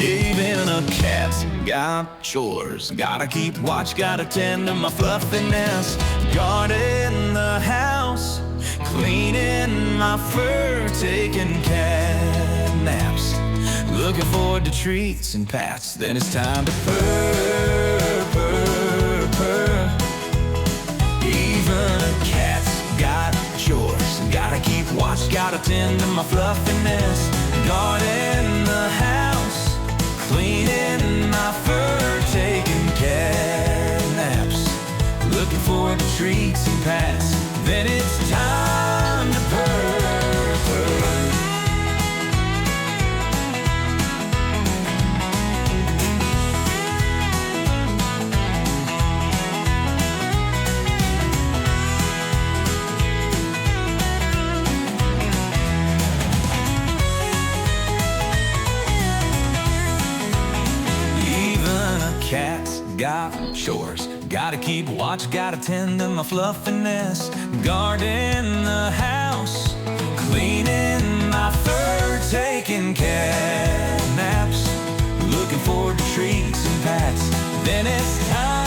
Even a cat's got chores. Gotta keep watch, gotta tend to my fluffiness. Guarding the house, cleaning my fur, taking cat naps. Looking forward to treats and pats. Then it's time to purr, purr, purr. Even a cat's got chores. Gotta keep watch, gotta tend to my fluffiness. Guarding the house, cleaning my fur, taking cat naps. Looking forward to treats and pats. Then it's time to purr, purr. Cat's got chores. Gotta keep watch, gotta tend to my fluffiness. Guarding the house, cleaning my fur, taking cat naps. Looking forward to treats and pats. Then it's time